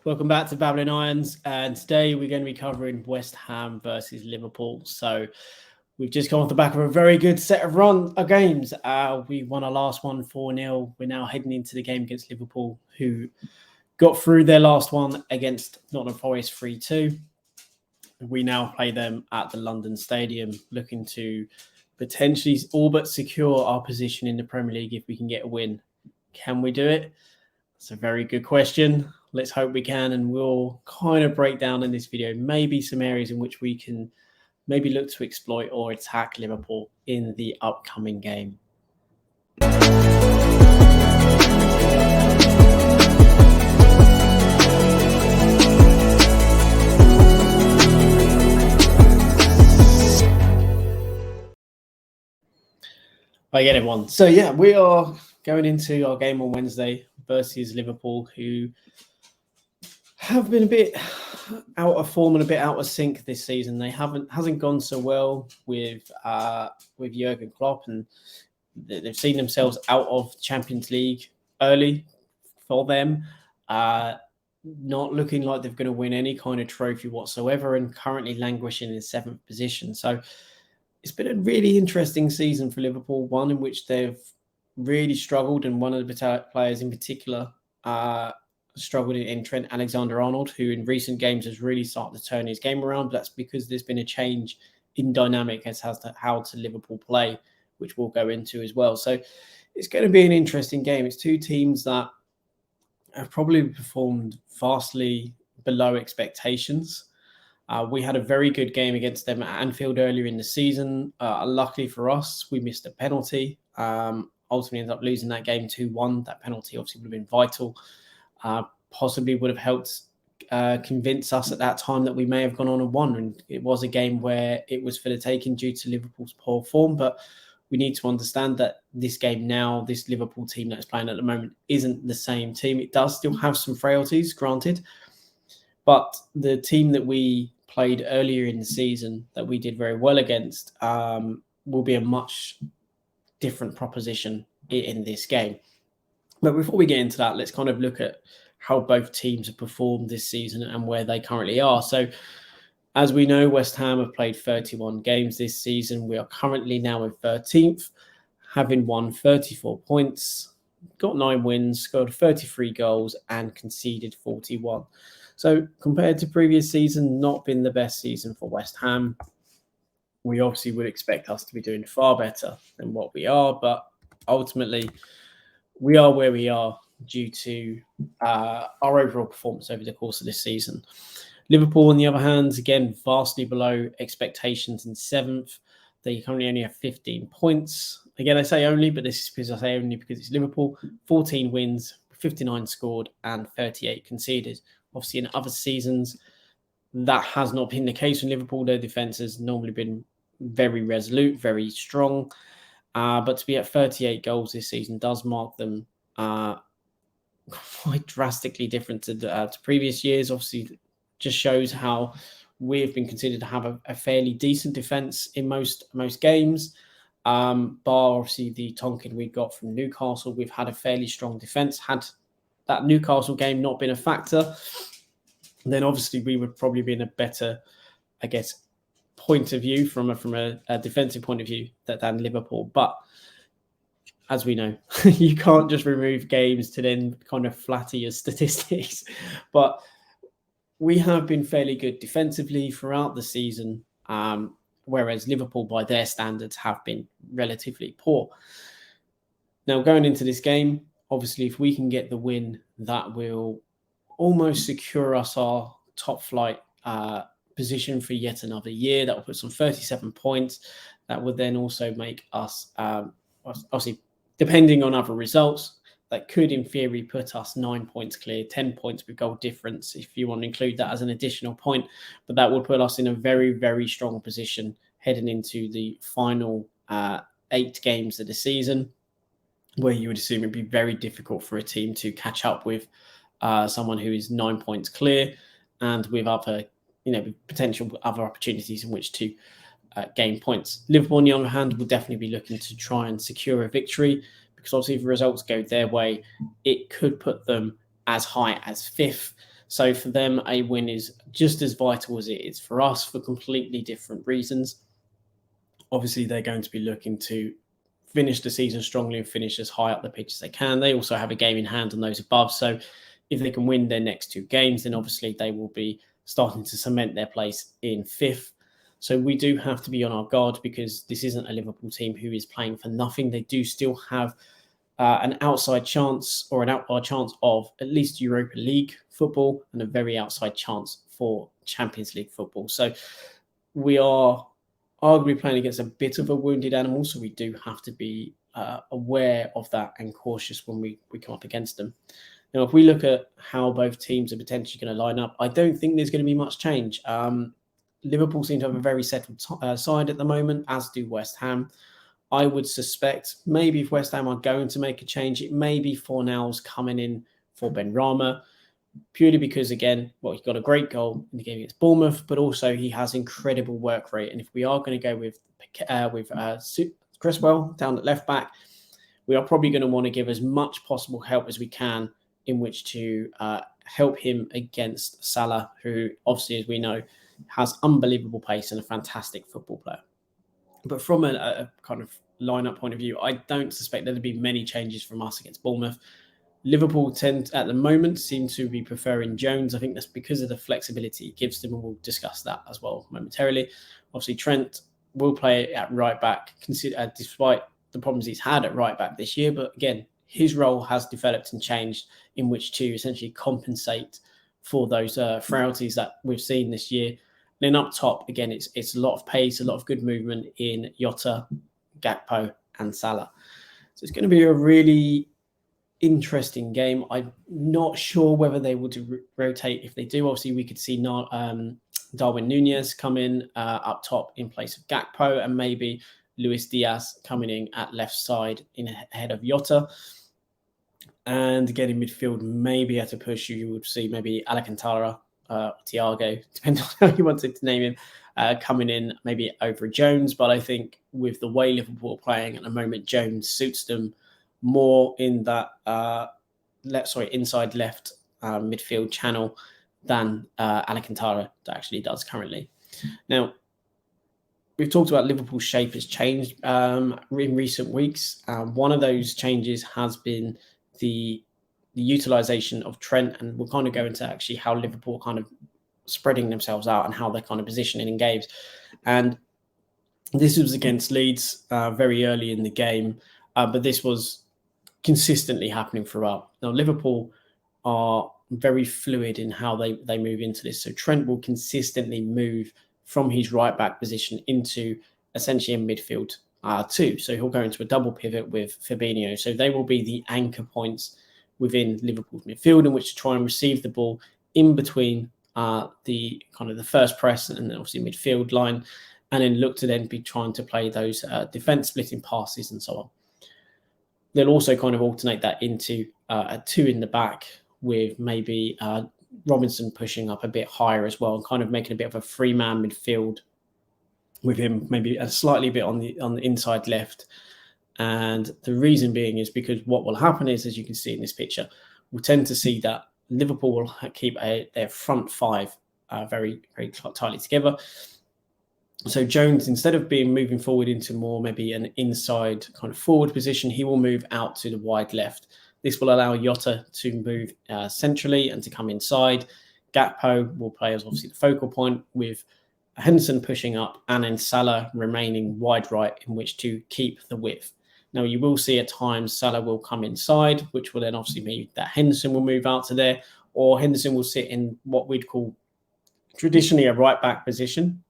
Welcome back to Babbling Irons, and today we're going to be covering West Ham versus Liverpool. So we've just come off the back of a very good set of games. We won our last one 4-0. We're now heading into the game against Liverpool, who got through their last one against Nottingham Forest 3-2. We now play them at the London Stadium, looking to potentially all but secure our position in the Premier League if we can get a win. Can we do it? That's a very good question. Let's hope we can, and we'll kind of break down in this video maybe some areas in which we can maybe look to exploit or attack Liverpool in the upcoming game. Hi again, everyone. So yeah, we are going into our game on Wednesday versus Liverpool, who have been a bit out of form and a bit out of sync this season. They hasn't gone so well with Jurgen Klopp, and they've seen themselves out of the Champions League early for them. Not looking like they're going to win any kind of trophy whatsoever, and currently languishing in 7th position. So it's been a really interesting season for Liverpool, one in which they've really struggled, and one of the players in particular struggled in Trent Alexander-Arnold, who in recent games has really started to turn his game around. But that's because there's been a change in dynamic as to how to Liverpool play, which we'll go into as well. So it's going to be an interesting game. It's two teams that have probably performed vastly below expectations. We had a very good game against them at Anfield earlier in the season. Luckily for us, we missed a penalty. Ultimately ended up losing that game 2-1. That penalty obviously would have been vital. Possibly would have helped convince us at that time that we may have gone on and won. And it was a game where it was for the taking due to Liverpool's poor form. But we need to understand that this game now, this Liverpool team that's playing at the moment, isn't the same team. It does still have some frailties, granted. But the team that we played earlier in the season that we did very well against will be a much different proposition in this game. But before we get into that, let's kind of look at how both teams have performed this season and where they currently are. So as we know, West Ham have played 31 games this season. We are currently now in 13th, having won 34 points, got 9 wins, scored 33 goals and conceded 41. So compared to previous season, not been the best season for West Ham. We obviously would expect us to be doing far better than what we are, but ultimately we are where we are due to our overall performance over the course of this season. Liverpool, on the other hand, again, vastly below expectations in 7th. They currently only have 15 points. Again, I say only, but this is because I say only because it's Liverpool. 14 wins, 59 scored and 38 conceded. Obviously, in other seasons, that has not been the case in Liverpool. Their defence has normally been very resolute, very strong. But to be at 38 goals this season does mark them quite drastically different to previous years. Obviously, just shows how we've been considered to have a fairly decent defence in most games. Bar obviously the Tonkin we got from Newcastle, we've had a fairly strong defence. Had that Newcastle game not been a factor, then obviously we would probably be in a better, I guess, point of view from a defensive point of view than Liverpool. But as we know, you can't just remove games to then kind of flatter your statistics. But we have been fairly good defensively throughout the season, whereas Liverpool, by their standards, have been relatively poor. Now, going into this game, obviously, if we can get the win, that will almost secure us our top flight position for yet another year. That will put us on 37 points. That would then also make us, obviously, depending on other results, that could in theory put us 9 points clear, 10 points with goal difference, if you want to include that as an additional point. But that would put us in a very, very strong position heading into the final 8 games of the season, where you would assume it'd be very difficult for a team to catch up with someone who is 9 points clear and with other, potential other opportunities in which to gain points. Liverpool, on the other hand, will definitely be looking to try and secure a victory, because obviously if the results go their way, it could put them as high as 5th. So for them, a win is just as vital as it is for us for completely different reasons. Obviously, they're going to be looking to finish the season strongly and finish as high up the pitch as they can. They also have a game in hand on those above. So if they can win their next 2 games, then obviously they will be starting to cement their place in 5th. So we do have to be on our guard because this isn't a Liverpool team who is playing for nothing. They do still have an outside chance or an outside chance of at least Europa League football and a very outside chance for Champions League football. So we are arguably playing against a bit of a wounded animal, so we do have to be aware of that and cautious when we come up against them. Now, if we look at how both teams are potentially going to line up, I don't think there's going to be much change. Liverpool seem to have a very settled side at the moment, as do West Ham. I would suspect maybe if West Ham are going to make a change, it may be Fornals coming in for Benrahma, purely because, again, well, he got a great goal in the game against Bournemouth, but also he has incredible work rate. And if we are going to go with Cresswell down at left back, we are probably going to want to give as much possible help as we can in which to help him against Salah, who obviously, as we know, has unbelievable pace and a fantastic football player. But from a kind of lineup point of view, I don't suspect there'll be many changes from us against Bournemouth. Liverpool tend, at the moment, seem to be preferring Jones. I think that's because of the flexibility it gives them, and we'll discuss that as well momentarily. Obviously, Trent will play at right back, despite the problems he's had at right back this year. But again, his role has developed and changed in which to essentially compensate for those frailties that we've seen this year. Then up top, again, it's a lot of pace, a lot of good movement in Jota, Gakpo, and Salah. So it's going to be a really interesting game. I'm not sure whether they will rotate. If they do, obviously we could see Darwin Nunez come in up top in place of Gakpo, and maybe Luis Diaz coming in at left side in ahead of Jota. And again, in midfield, maybe at a push, you would see maybe Alcantara, Thiago, depending on how you wanted to name him, coming in maybe over Jones. But I think with the way Liverpool are playing at the moment, Jones suits them more in that inside left midfield channel than Alcantara actually does currently. Now, we've talked about Liverpool's shape has changed in recent weeks. One of those changes has been the utilisation of Trent, and we'll kind of go into actually how Liverpool are kind of spreading themselves out and how they're kind of positioning in games. And this was against Leeds very early in the game, but this was consistently happening throughout. Now, Liverpool are very fluid in how they move into this. So Trent will consistently move from his right back position into essentially a midfield too. So he'll go into a double pivot with Fabinho. So they will be the anchor points within Liverpool's midfield in which to try and receive the ball in between the kind of the first press and then obviously midfield line, and then look to then be trying to play those defence splitting passes and so on. They'll also kind of alternate that into a 2 in the back with maybe Robinson pushing up a bit higher as well, and kind of making a bit of a 3-man midfield with him maybe a slightly bit on the inside left. And the reason being is because what will happen is, as you can see in this picture, we'll tend to see that Liverpool will keep their front 5 very, very tightly together. So Jones, instead of moving forward into more maybe an inside kind of forward position, he will move out to the wide left. This will allow Jota to move centrally and to come inside. Gakpo will play as obviously the focal point, with Henderson pushing up and then Salah remaining wide right in which to keep the width. Now, you will see at times Salah will come inside, which will then obviously mean that Henderson will move out to there, or Henderson will sit in what we'd call traditionally a right back position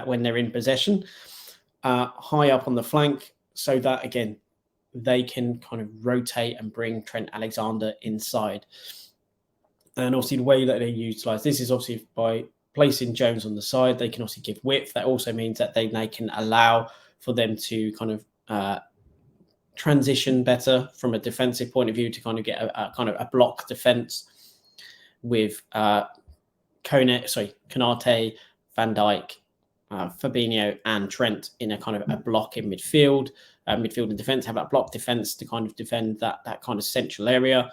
when they're in possession, high up on the flank, so that, again, they can kind of rotate and bring Trent Alexander inside. And obviously the way that they utilise this is obviously by placing Jones on the side. They can also give width. That also means that they can allow for them to kind of transition better from a defensive point of view, to kind of get a kind of a block defence with Konate, Van Dijk, Fabinho and Trent in a kind of a block in midfield and defence, have that block defence to kind of defend that kind of central area.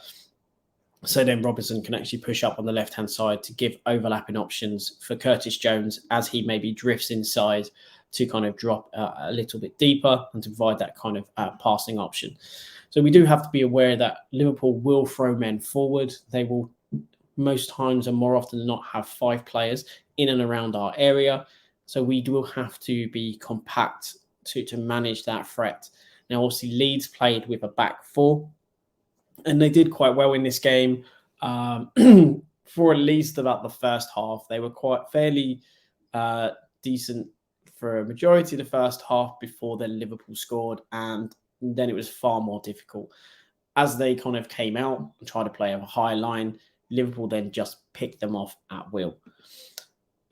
So then Robertson can actually push up on the left-hand side to give overlapping options for Curtis Jones as he maybe drifts inside to kind of drop a little bit deeper and to provide that kind of passing option. So we do have to be aware that Liverpool will throw men forward. They will most times and more often than not have 5 players in and around our area. So we will have to be compact to manage that threat. Now, obviously, Leeds played with a back 4. And they did quite well in this game for at least about the first half. They were quite fairly decent for a majority of the first half before then Liverpool scored. And then it was far more difficult. As they kind of came out and tried to play a high line, Liverpool then just picked them off at will.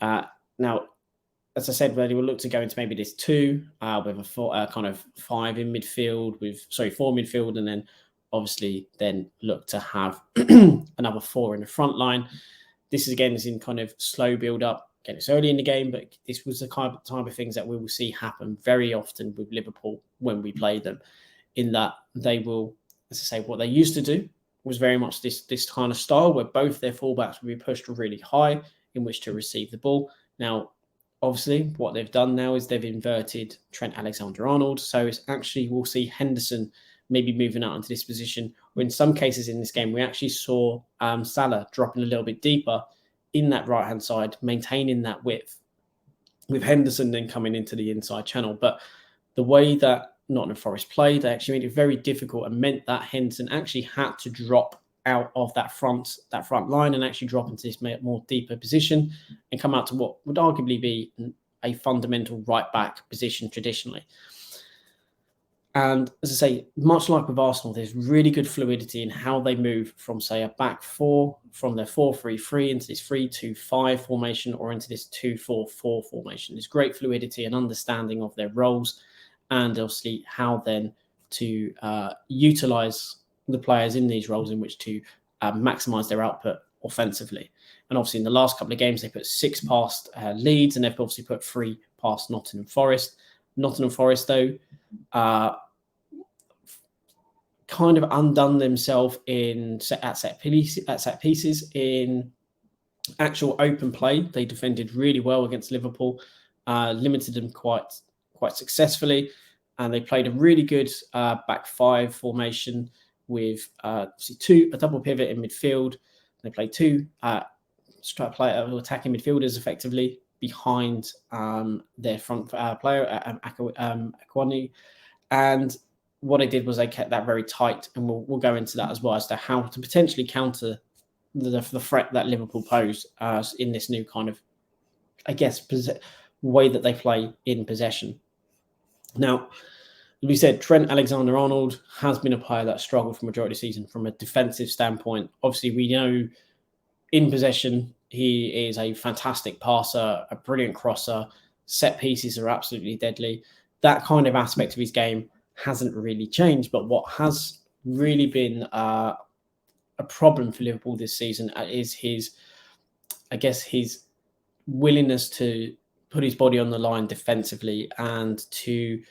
Now, as I said, they will look to go into maybe this 2 with a kind of 5 in midfield, 4 midfield, and then obviously then look to have another 4 in the front line. This is again is in kind of slow build up. Again, it's early in the game, but this was the kind of type of things that we will see happen very often with Liverpool when we play them, in that they will, as I say, what they used to do was very much this kind of style where both their fullbacks will be pushed really high in which to receive the ball. Now, obviously, what they've done now is they've inverted Trent Alexander-Arnold. So it's actually, we'll see Henderson maybe moving out into this position, or in some cases in this game, we actually saw Salah dropping a little bit deeper in that right-hand side, maintaining that width, with Henderson then coming into the inside channel. But the way that Nottingham Forest played, they actually made it very difficult and meant that Henderson actually had to drop out of that front line and actually drop into this more deeper position and come out to what would arguably be a fundamental right-back position traditionally. And as I say, much like with Arsenal, there's really good fluidity in how they move from, say, a back 4, from their 4-3-3 into this 3-2-5 formation or into this 2-4-4 formation. There's great fluidity and understanding of their roles, and obviously how then to utilise the players in these roles in which to maximise their output offensively. And obviously in the last couple of games, they put 6 past Leeds, and they've obviously put 3 past Nottingham Forest. Nottingham Forest, though, kind of undone themselves at set pieces in actual open play. They defended really well against Liverpool, limited them quite successfully, and they played a really good back 5 formation with a double pivot in midfield. They played 2 attacking midfielders effectively behind their front player, Akwani. And what they did was they kept that very tight, and we'll go into that as well as to how to potentially counter the threat that Liverpool posed in this new kind of, I guess, way that they play in possession. Now, as we said, Trent Alexander-Arnold has been a player that struggled for majority of the season from a defensive standpoint. Obviously, we know in possession, he is a fantastic passer, a brilliant crosser. Set pieces are absolutely deadly. That kind of aspect of his game hasn't really changed. But what has really been a problem for Liverpool this season is his willingness to put his body on the line defensively and to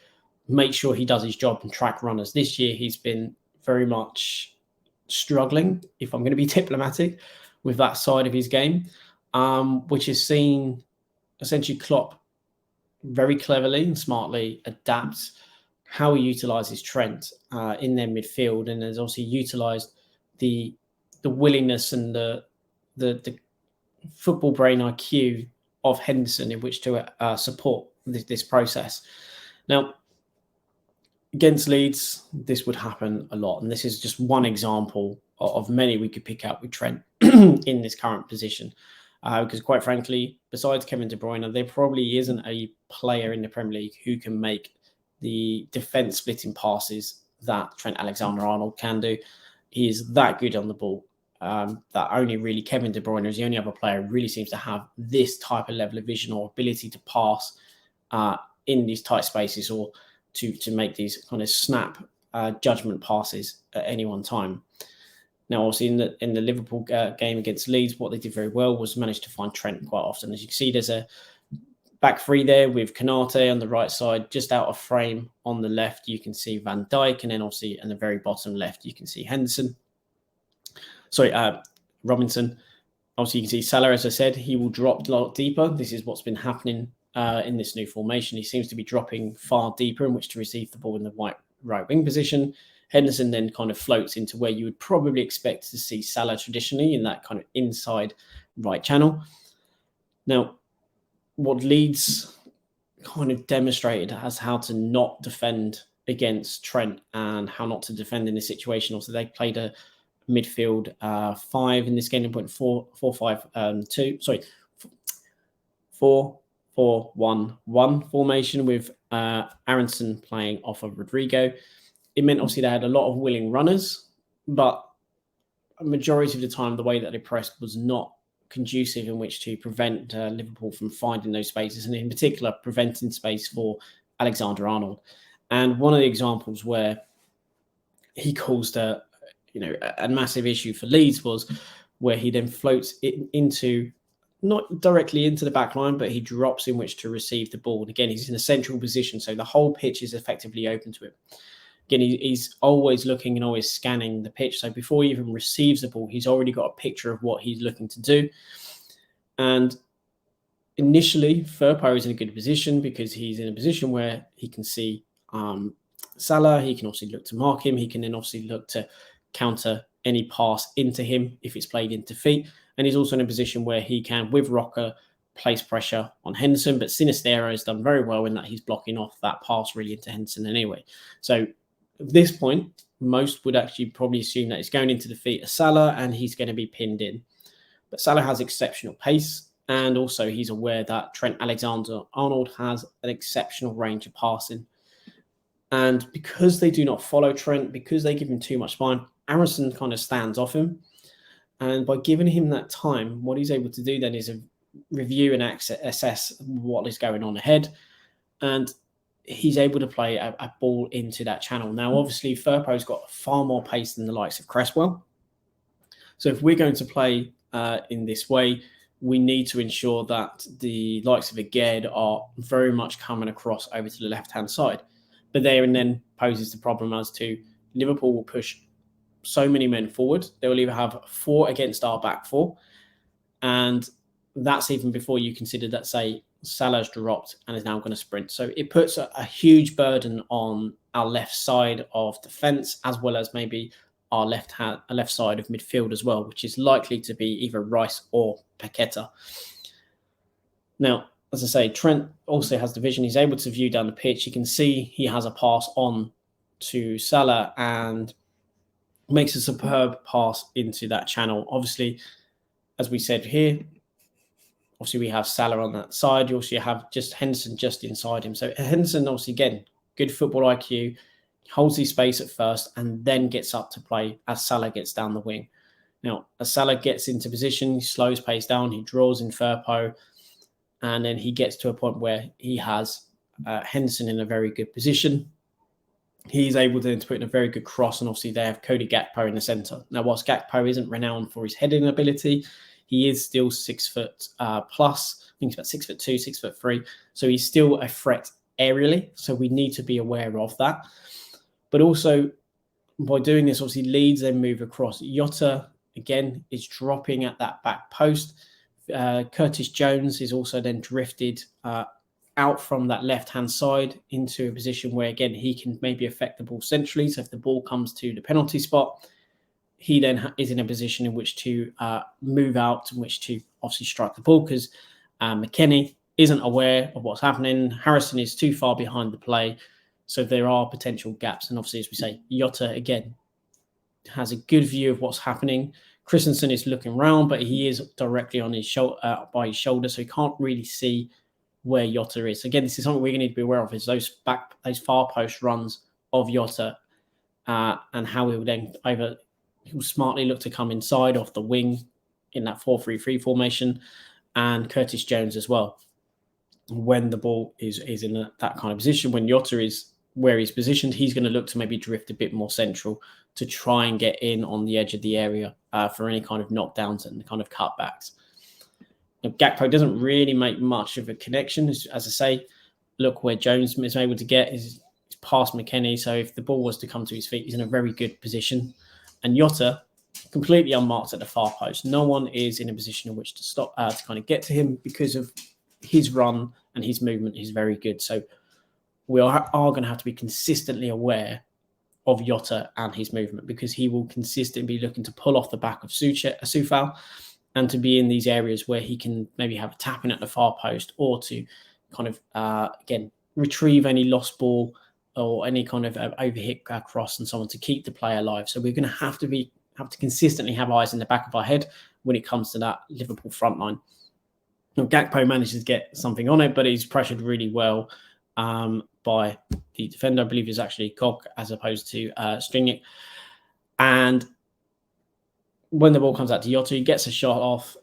make sure he does his job and track runners. This year, he's been very much struggling, if I'm going to be diplomatic, with that side of his game, which has seen essentially Klopp very cleverly and smartly adapt how he utilises Trent in their midfield, and has also utilised the willingness and the football brain IQ of Henderson in which to support this process. Now, against Leeds, this would happen a lot, and this is just one example of many we could pick out with Trent in this current position. Because quite frankly, besides Kevin De Bruyne, there probably isn't a player in the Premier League who can make the defence splitting passes that Trent Alexander-Arnold can do. He is that good on the ball that only really Kevin De Bruyne is the only other player who really seems to have this type of level of vision or ability to pass in these tight spaces or to make these kind of snap judgment passes at any one time. Now, obviously, in the Liverpool game against Leeds, what they did very well was manage to find Trent quite often. As you can see, there's a back 3 there with Konate on the right side, just out of frame on the left. You can see Van Dijk, and then obviously in the very bottom left, you can see Henderson. Robinson. Obviously, you can see Salah, as I said, he will drop a lot deeper. This is what's been happening in this new formation. He seems to be dropping far deeper in which to receive the ball in the right wing position. Henderson then kind of floats into where you would probably expect to see Salah traditionally, in that kind of inside right channel. Now, what Leeds kind of demonstrated as how to not defend against Trent and how not to defend in this situation. Also, they played a midfield 5 in this game, 4-5-2. Sorry, 4-4-1-1 formation with Aronson playing off of Rodrigo. It meant obviously they had a lot of willing runners, but a majority of the time the way that they pressed was not conducive in which to prevent Liverpool from finding those spaces, and in particular preventing space for Alexander-Arnold. And one of the examples where he caused a massive issue for Leeds was where he then floats it into, not directly into the back line, but he drops in which to receive the ball. And again, he's in a central position, so the whole pitch is effectively open to him. Again, he's always looking and always scanning the pitch. So before he even receives the ball, he's already got a picture of what he's looking to do. And initially, Firpo is in a good position because he's in a position where he can see Salah. He can obviously look to mark him. He can then obviously look to counter any pass into him if it's played into feet. And he's also in a position where he can, with Rocker, place pressure on Henderson. But Sinistero has done very well in that he's blocking off that pass really into Henderson anyway. So at this point, most would actually probably assume that it's going into the feet of Salah and he's going to be pinned in. But Salah has exceptional pace, and also he's aware that Trent Alexander-Arnold has an exceptional range of passing. And because they do not follow Trent, because they give him too much spine, Aronson kind of stands off him. And by giving him that time, what he's able to do then is review and assess what is going on ahead. And he's able to play a ball into that channel. Now, obviously, Firpo's got far more pace than the likes of Cresswell. So if we're going to play in this way, we need to ensure that the likes of Aged are very much coming across over to the left-hand side. But there and then poses the problem as to Liverpool will push so many men forward. They will either have 4 against our back 4. And that's even before you consider that, say, Salah's dropped and is now going to sprint. So it puts a huge burden on our left side of defence, as well as maybe our left side of midfield as well, which is likely to be either Rice or Paqueta. Now, as I say, Trent also has the vision. He's able to view down the pitch. You can see he has a pass on to Salah and makes a superb pass into that channel. Obviously, as we said here, obviously we have Salah on that side. You also have just Henderson just inside him. So Henderson, obviously, again, good football IQ, holds his space at first and then gets up to play as Salah gets down the wing. Now, as Salah gets into position, he slows pace down, he draws in Firpo, and then he gets to a point where he has Henderson in a very good position. He's able to put in a very good cross, and obviously they have Cody Gakpo in the centre. Now, whilst Gakpo isn't renowned for his heading ability, he is still 6 foot plus. I think he's about 6'2", 6'3". So he's still a threat aerially. So we need to be aware of that. But also, by doing this, obviously Leeds then move across. Jota, again, is dropping at that back post. Curtis Jones is also then drifted out from that left-hand side into a position where, again, he can maybe affect the ball centrally. So if the ball comes to the penalty spot, he then is in a position in which to move out, in which to obviously strike the ball, because McKennie isn't aware of what's happening. Harrison is too far behind the play. So there are potential gaps. And obviously, as we say, Jota, again, has a good view of what's happening. Christensen is looking round, but he is directly on his by his shoulder, so he can't really see where Jota is. Again, this is something we're going to need to be aware of, is those far post runs of Jota and how he will then he'll smartly look to come inside off the wing in that 4-3-3 formation, and Curtis Jones as well. When the ball is in that kind of position, when Jota is where he's positioned, he's going to look to maybe drift a bit more central to try and get in on the edge of the area for any kind of knockdowns and kind of cutbacks. Now, Gakpo doesn't really make much of a connection. As I say, look where Jones is able to get is past McKennie. So if the ball was to come to his feet, he's in a very good position. And Jota, completely unmarked at the far post. No one is in a position in which to stop to kind of get to him because of his run and his movement is very good. So we are going to have to be consistently aware of Jota and his movement, because he will consistently be looking to pull off the back of Soufal and to be in these areas where he can maybe have a tap in at the far post, or to kind of, again, retrieve any lost ball or any kind of overhit cross and so on to keep the player alive. So we're going to have to consistently have eyes in the back of our head when it comes to that Liverpool front line. Now, Gakpo manages to get something on it, but he's pressured really well by the defender. I believe it's actually Koch as opposed to Stringnick. And when the ball comes out to Jota, he gets a shot off.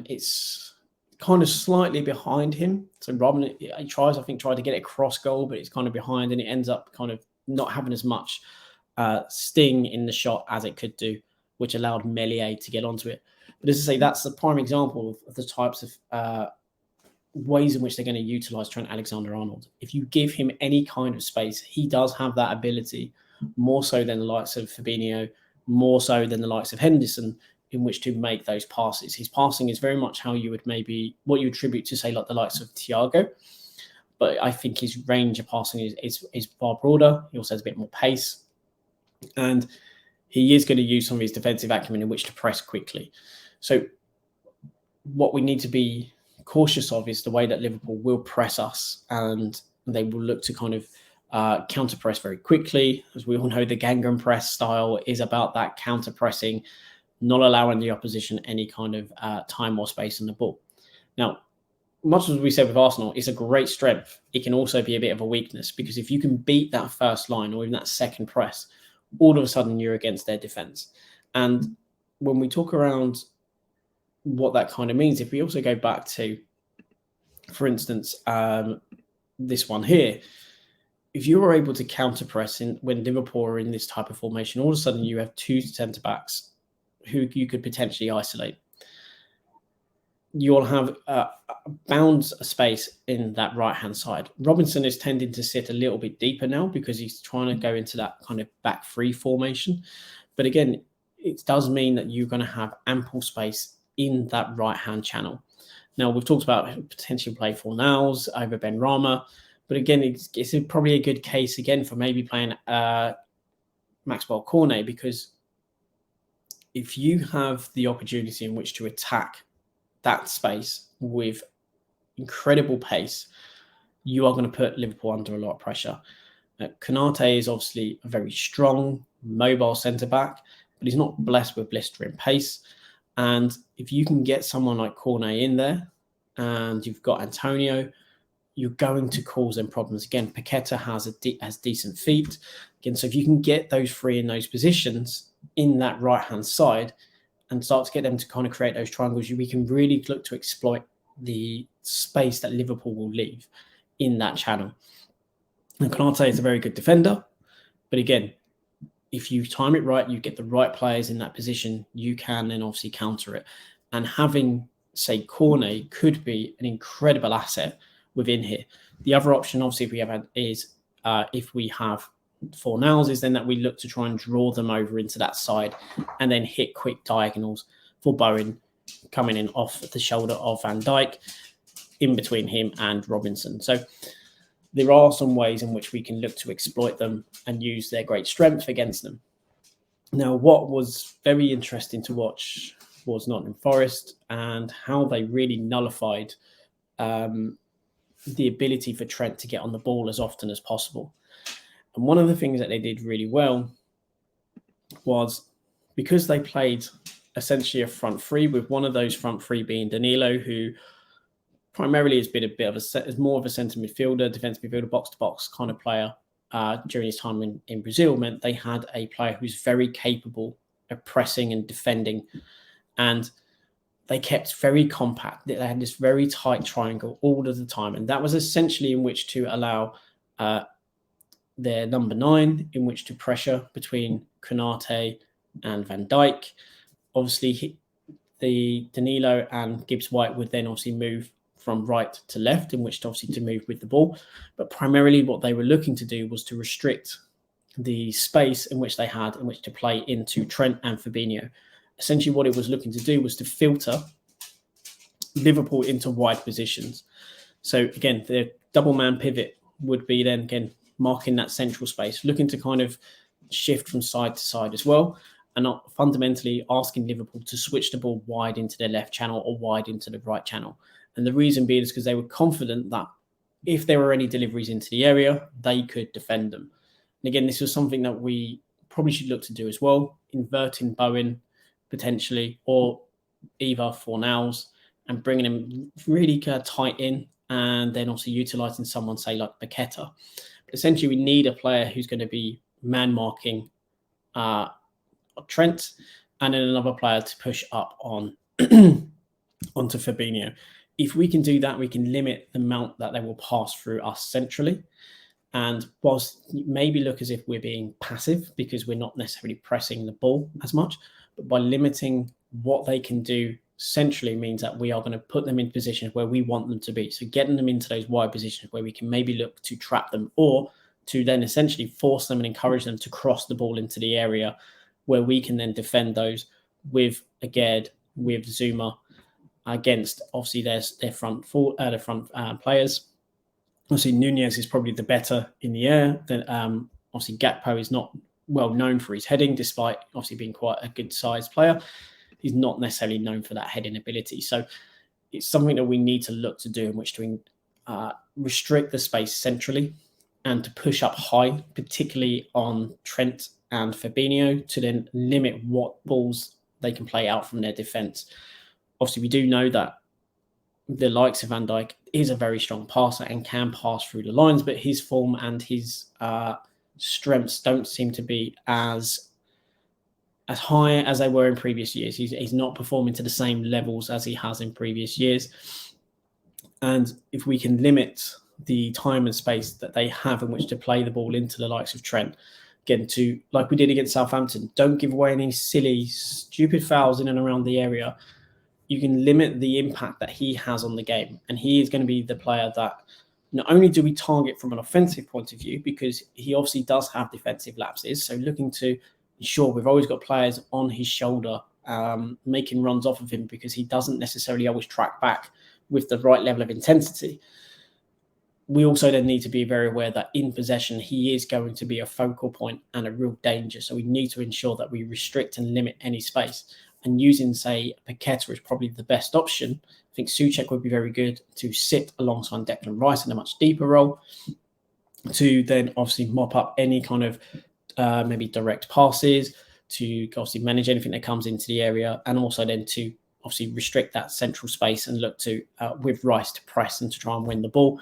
It's kind of slightly behind him. So Robin, he tried to get it across goal, but it's kind of behind, and it ends up kind of not having as much sting in the shot as it could do, which allowed Meslier to get onto it. But as I say, that's the prime example of the types of ways in which they're going to utilise Trent Alexander-Arnold. If you give him any kind of space, he does have that ability, more so than the likes of Fabinho, more so than the likes of Henderson, in which to make those passes. His passing is very much how you would what you attribute to, say, like the likes of Thiago. But I think his range of passing is far broader. He also has a bit more pace. And he is going to use some of his defensive acumen in which to press quickly. So what we need to be cautious of is the way that Liverpool will press us, and they will look to kind of counter press very quickly. As we all know, the Gangan press style is about that counter pressing, not allowing the opposition any kind of time or space on the ball. Now, much as we said with Arsenal, it's a great strength. It can also be a bit of a weakness, because if you can beat that first line or even that second press, all of a sudden you're against their defence. And when we talk around what that kind of means, if we also go back to, for instance, this one here, if you were able to counter press when Liverpool are in this type of formation, all of a sudden you have two centre-backs who you could potentially isolate. You'll have bounds a space in that right-hand side. Robinson is tending to sit a little bit deeper now because he's trying to go into that kind of back three formation. But again, it does mean that you're going to have ample space in that right-hand channel. Now, we've talked about potential play for Niles over Ben Rama, but again, it's probably a good case again for maybe playing Maxwell Cornet, because if you have the opportunity in which to attack that space with incredible pace, you are going to put Liverpool under a lot of pressure. Konate is obviously a very strong, mobile centre-back, but he's not blessed with blistering pace. And if you can get someone like Cornet in there and you've got Antonio, you're going to cause them problems. Again, Paqueta has decent feet. Again, so if you can get those three in those positions in that right-hand side and start to get them to kind of create those triangles, we can really look to exploit the space that Liverpool will leave in that channel. And Konate is a very good defender. But again, if you time it right, you get the right players in that position, you can then obviously counter it. And having, say, Cornet could be an incredible asset within here. The other option, obviously, if we have Fornals, is then that we look to try and draw them over into that side and then hit quick diagonals for Bowen coming in off the shoulder of Van Dijk, in between him and Robinson. So there are some ways in which we can look to exploit them and use their great strength against them. Now, what was very interesting to watch was Nottingham Forest and how they really nullified the ability for Trent to get on the ball as often as possible. And one of the things that they did really well was, because they played essentially a front three, with one of those front three being Danilo, who primarily has been is more of a centre midfielder, defensive midfielder, box-to-box kind of player during his time in Brazil, meant they had a player who's very capable of pressing and defending. And they kept very compact. They had this very tight triangle all of the time. And that was essentially in which to allow their number 9 in which to pressure between Konate and Van Dijk. Obviously, the Danilo and Gibbs-White would then obviously move from right to left, in which to obviously to move with the ball. But primarily what they were looking to do was to restrict the space in which they had in which to play into Trent and Fabinho. essentially what it was looking to do was to filter Liverpool into wide positions. So again, the double man pivot would be then again marking that central space, looking to kind of shift from side to side as well, and not fundamentally asking Liverpool to switch the ball wide into the left channel or wide into the right channel. And the reason being is because they were confident that if there were any deliveries into the area, they could defend them. And again, this was something that we probably should look to do as well, inverting Bowen potentially, or either Fornals, and bringing him really tight in, and then also utilising someone, say, like Paqueta. But essentially, we need a player who's going to be man-marking Trent, and then another player to push up on onto Fabinho. If we can do that, we can limit the amount that they will pass through us centrally. And whilst it maybe look as if we're being passive because we're not necessarily pressing the ball as much, but by limiting what they can do centrally means that we are going to put them in positions where we want them to be. So getting them into those wide positions where we can maybe look to trap them, or to then essentially force them and encourage them to cross the ball into the area where we can then defend those with Aged, with Zuma, against obviously their front players. Obviously, Nunez is probably the better in the air. Then obviously Gakpo is not well known for his heading, despite obviously being quite a good sized player. He's not necessarily known for that heading ability. So it's something that we need to look to do, in which to restrict the space centrally and to push up high, particularly on Trent and Fabinho, to then limit what balls they can play out from their defence. Obviously, we do know that the likes of Van Dijk is a very strong passer and can pass through the lines, but his form and his strengths don't seem to be as high as they were in previous years. He's not performing to the same levels as he has in previous years. And if we can limit the time and space that they have in which to play the ball into the likes of Trent, again, to like we did against Southampton, don't give away any silly, stupid fouls in and around the area. You can limit the impact that he has on the game. And he is going to be the player that not only do we target from an offensive point of view, because he obviously does have defensive lapses. So looking to ensure we've always got players on his shoulder, making runs off of him, because he doesn't necessarily always track back with the right level of intensity. We also then need to be very aware that in possession, he is going to be a focal point and a real danger. So we need to ensure that we restrict and limit any space. And using, say, Paqueta is probably the best option. I think Souček would be very good to sit alongside Declan Rice in a much deeper role, to then obviously mop up any kind of maybe direct passes, to obviously manage anything that comes into the area, and also then to obviously restrict that central space and look to, with Rice, to press and to try and win the ball.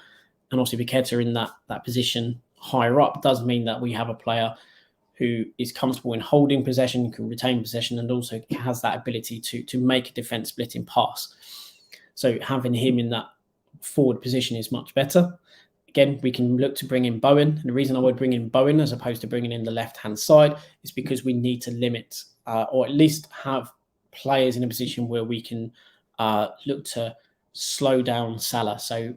And obviously Paqueta in that position higher up does mean that we have a player who is comfortable in holding possession, can retain possession, and also has that ability to make a defence splitting pass. So having him in that forward position is much better. Again, we can look to bring in Bowen. And the reason I would bring in Bowen as opposed to bringing in the left-hand side is because we need to limit or at least have players in a position where we can look to slow down Salah. So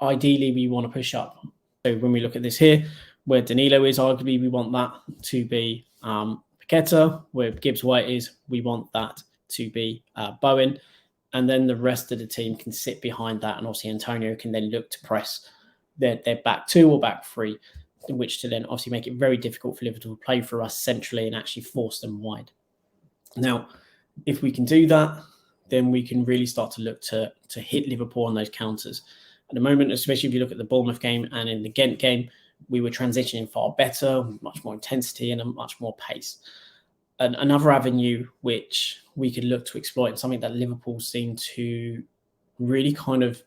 ideally, we want to push up. So when we look at this here, where Danilo is, arguably we want that to be Paqueta. Where Gibbs White is, we want that to be Bowen. And then the rest of the team can sit behind that. And obviously Antonio can then look to press their back two or back three, in which to then obviously make it very difficult for Liverpool to play for us centrally and actually force them wide. Now, if we can do that, then we can really start to look to hit Liverpool on those counters. At the moment, especially if you look at the Bournemouth game and in the Ghent game, we were transitioning far better, much more intensity and a much more pace. And another avenue which we could look to exploit, and something that Liverpool seem to really kind of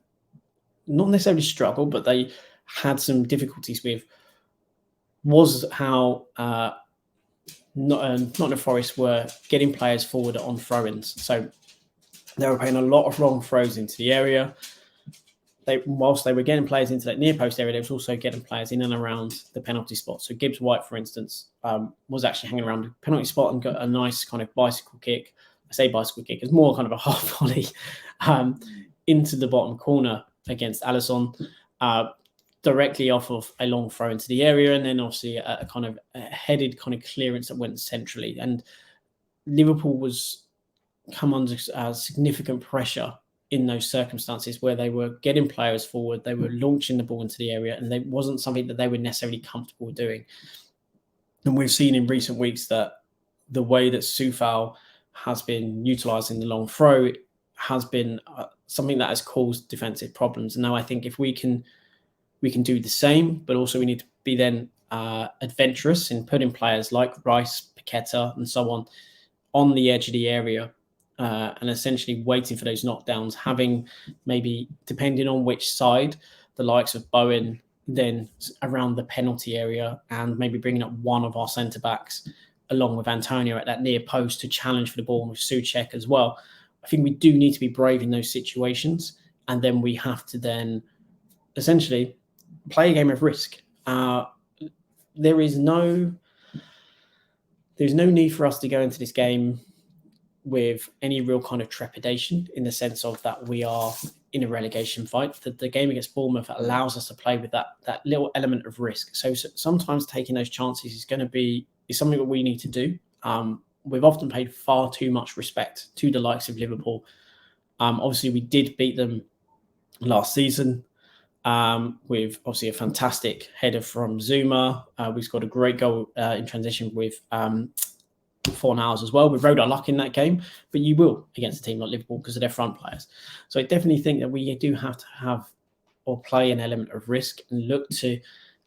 not necessarily struggle, but they had some difficulties with, was how Nottingham Forest were getting players forward on throw-ins. So they were playing a lot of long throws into the area. Whilst they were getting players into that near post area, they was also getting players in and around the penalty spot. So Gibbs White, for instance, was actually hanging around the penalty spot and got a nice kind of bicycle kick. I say bicycle kick, it's more kind of a half volley into the bottom corner against Alisson, directly off of a long throw into the area, and then obviously a kind of a headed kind of clearance that went centrally. And Liverpool was come under significant pressure in those circumstances where they were getting players forward, they were launching the ball into the area, and it wasn't something that they were necessarily comfortable doing. And we've seen in recent weeks that the way that Soufal has been utilising the long throw has been something that has caused defensive problems. And now I think if we can do the same, but also we need to be then adventurous in putting players like Rice, Paqueta, and so on the edge of the area, and essentially waiting for those knockdowns, having maybe, depending on which side, the likes of Bowen then around the penalty area, and maybe bringing up one of our centre-backs along with Antonio at that near post to challenge for the ball, with Souček as well. I think we do need to be brave in those situations, and then we have to then essentially play a game of risk. There's no need for us to go into this game with any real kind of trepidation, in the sense of that we are in a relegation fight. The game against Bournemouth allows us to play with that little element of risk. So sometimes taking those chances is something that we need to do. We've often paid far too much respect to the likes of Liverpool. Obviously, we did beat them last season with obviously a fantastic header from Zuma. We scored a great goal in transition with Fornals as well. We rode our luck in that game, but you will against a team like Liverpool because of their front players. So I definitely think that we do have to have or play an element of risk and look to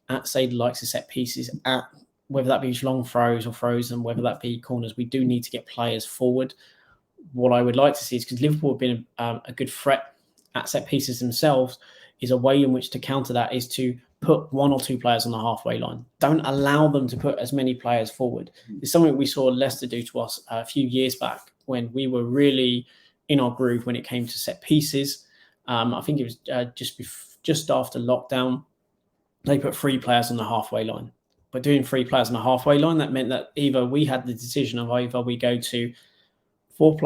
at, say, the likes of set pieces, at whether that be long throws or throws, and whether that be corners. We do need to get players forward. What I would like to see is, because Liverpool have been a good threat at set pieces themselves, is a way in which to counter that is to put one or two players on the halfway line. Don't allow them to put as many players forward. It's something we saw Leicester do to us a few years back when we were really in our groove when it came to set pieces. I think it was just after lockdown. They put 3 players on the halfway line. But doing 3 players on the halfway line, that meant that either we had the decision of either we go to 3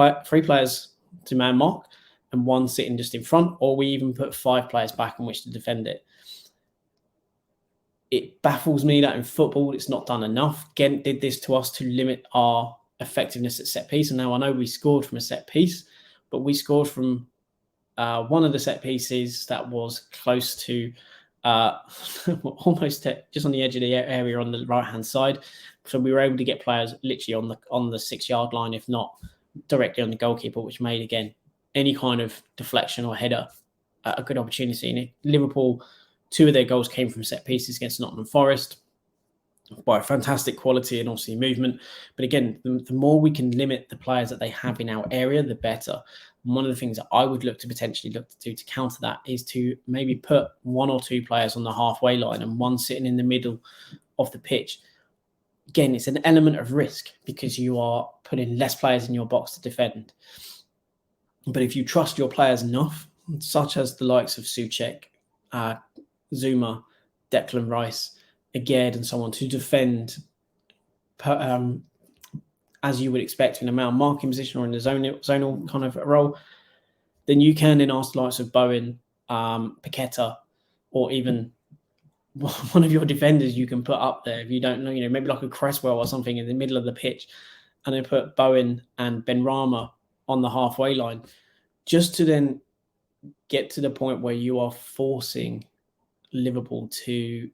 players to man mark and 1 sitting just in front, or we even put 5 players back on which to defend it. It baffles me that in football it's not done enough. Ghent did this to us to limit our effectiveness at set piece. And now I know we scored from a set piece, but we scored from one of the set pieces that was close to almost just on the edge of the area on the right-hand side. So we were able to get players literally on the 6-yard line, if not directly on the goalkeeper, which made, again, any kind of deflection or header a good opportunity. And Liverpool, 2 of their goals came from set pieces against Nottingham Forest by fantastic quality and obviously movement. But again, the more we can limit the players that they have in our area, the better. And one of the things that I would potentially look to do to counter that is to maybe put 1 or 2 players on the halfway line and 1 sitting in the middle of the pitch. Again, it's an element of risk because you are putting less players in your box to defend. But if you trust your players enough, such as the likes of Souček, Zuma, Declan Rice, Aged, and so on, to defend as you would expect in a man marking position or in the zonal kind of role, then you can then ask the likes of Bowen, Paqueta, or even one of your defenders you can put up there if you don't know, maybe like a Cresswell or something in the middle of the pitch, and then put Bowen and Benrahma on the halfway line, just to then get to the point where you are forcing Liverpool to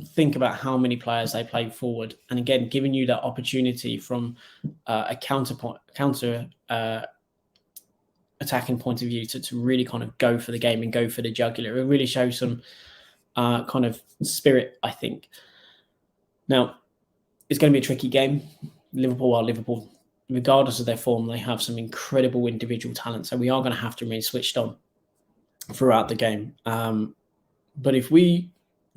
think about how many players they play forward, and again giving you that opportunity from a counter attacking point of view to really kind of go for the game and go for the jugular. It really shows some kind of spirit, I think. Now, it's going to be a tricky game. Liverpool, regardless of their form, they have some incredible individual talent, so we are going to have to remain switched on throughout the game. But if we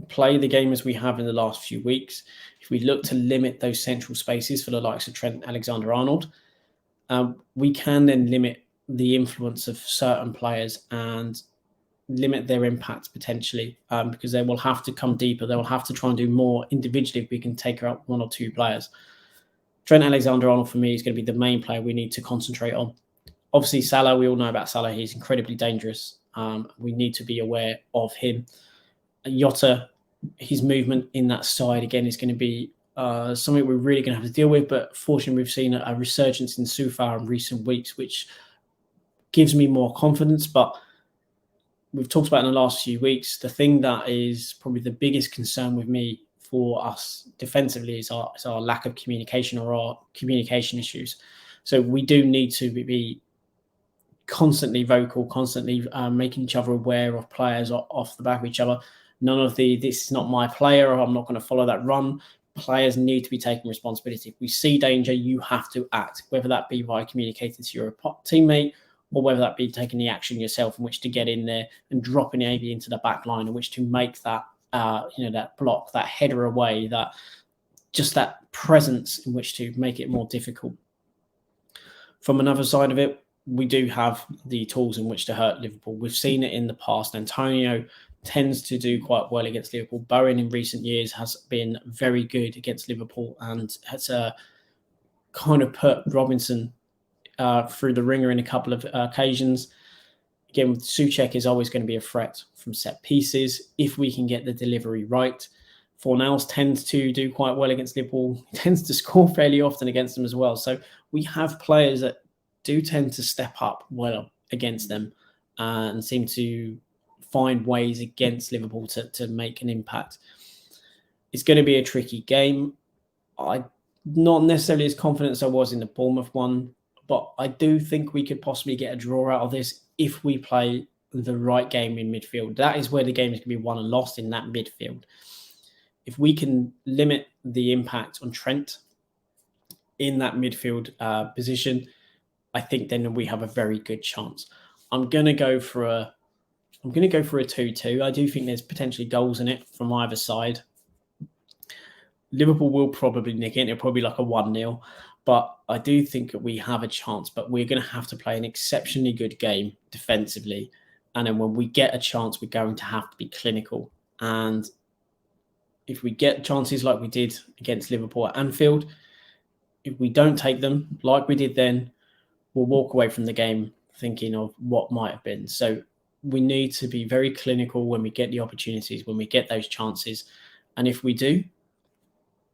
play the game as we have in the last few weeks, if we look to limit those central spaces for the likes of Trent Alexander-Arnold, we can then limit the influence of certain players and limit their impact potentially, because they will have to come deeper. They will have to try and do more individually if we can take out 1 or 2 players. Trent Alexander-Arnold, for me, is going to be the main player we need to concentrate on. Obviously, Salah, we all know about Salah. He's incredibly dangerous. We need to be aware of him. Jota, his movement in that side, again, is going to be something we're really going to have to deal with. But fortunately, we've seen a resurgence in Sufar in recent weeks, which gives me more confidence. But we've talked about in the last few weeks, the thing that is probably the biggest concern with me for us defensively is our lack of communication or our communication issues. So we do need to be constantly vocal, constantly making each other aware of players off the back of each other. None of this is not my player, or I'm not going to follow that run. Players need to be taking responsibility. If we see danger, you have to act, whether that be by communicating to your teammate or whether that be taking the action yourself in which to get in there and dropping maybe into the back line in which to make that, that block, that header away, that presence in which to make it more difficult. From another side of it, we do have the tools in which to hurt Liverpool. We've seen it in the past. Antonio tends to do quite well against Liverpool. Bowen in recent years has been very good against Liverpool and has kind of put Robinson through the ringer in a couple of occasions. Again, Souček is always going to be a threat from set pieces if we can get the delivery right. Fornals tends to do quite well against Liverpool. He tends to score fairly often against them as well. So we have players that do tend to step up well against them and seem to find ways against Liverpool to make an impact. It's going to be a tricky game. I'm not necessarily as confident as I was in the Bournemouth one, but I do think we could possibly get a draw out of this if we play the right game in midfield. That is where the game is going to be won and lost, in that midfield. If we can limit the impact on Trent in that midfield position, I think then we have a very good chance. I'm going to go for a 2-2. I do think there's potentially goals in it from either side. Liverpool will probably nick it. It'll probably be like a 1-0. But I do think that we have a chance. But we're going to have to play an exceptionally good game defensively. And then when we get a chance, we're going to have to be clinical. And if we get chances like we did against Liverpool at Anfield, if we don't take them like we did then, we'll walk away from the game thinking of what might have been. So we need to be very clinical when we get the opportunities, when we get those chances. And if we do,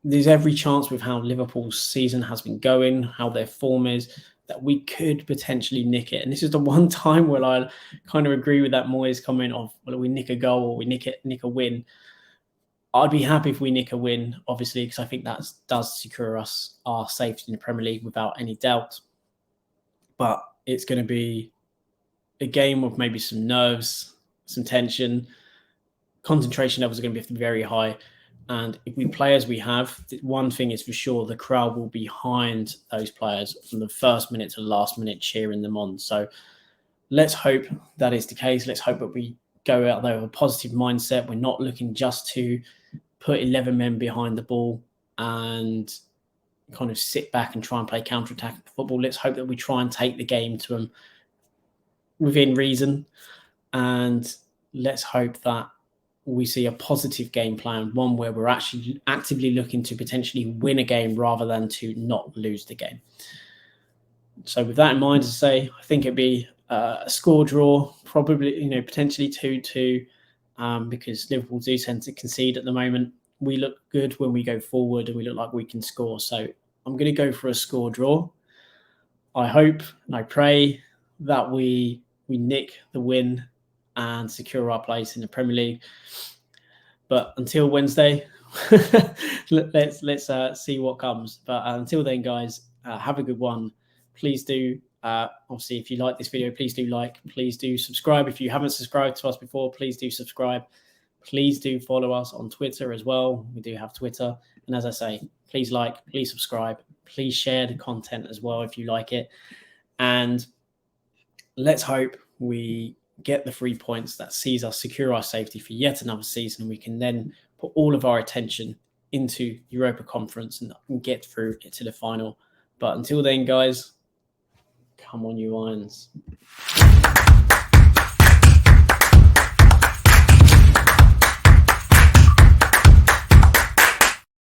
there's every chance with how Liverpool's season has been going, how their form is, that we could potentially nick it. And this is the one time where I kind of agree with that Moyes comment of, well, we nick a goal or we nick a win. I'd be happy if we nick a win, obviously, because I think that does secure us our safety in the Premier League without any doubt. But it's going to be a game of maybe some nerves, some tension. Concentration levels are going to be very high. And if we play as we have, one thing is for sure, the crowd will be behind those players from the first minute to the last minute, cheering them on. So let's hope that is the case. Let's hope that we go out there with a positive mindset. We're not looking just to put 11 men behind the ball and kind of sit back and try and play counter-attack football. Let's hope that we try and take the game to them within reason. And let's hope that we see a positive game plan, one where we're actually actively looking to potentially win a game rather than to not lose the game. So with that in mind, as I say, I think it'd be a score draw, probably, potentially 2-2, because Liverpool do tend to concede at the moment. We look good when we go forward and we look like we can score. So I'm going to go for a score draw. I hope and I pray that we nick the win and secure our place in the Premier League. But until Wednesday, let's see what comes. But until then, guys, have a good one. Please do, obviously, if you like this video, please do like. Please do subscribe. If you haven't subscribed to us before, please do subscribe. Please do follow us on Twitter as well. We do have Twitter. And as I say, please like, please subscribe. Please share the content as well if you like it. And let's hope we get the 3 points that sees us secure our safety for yet another season. And we can then put all of our attention into Europa Conference and get through to the final. But until then, guys, come on, you Irons.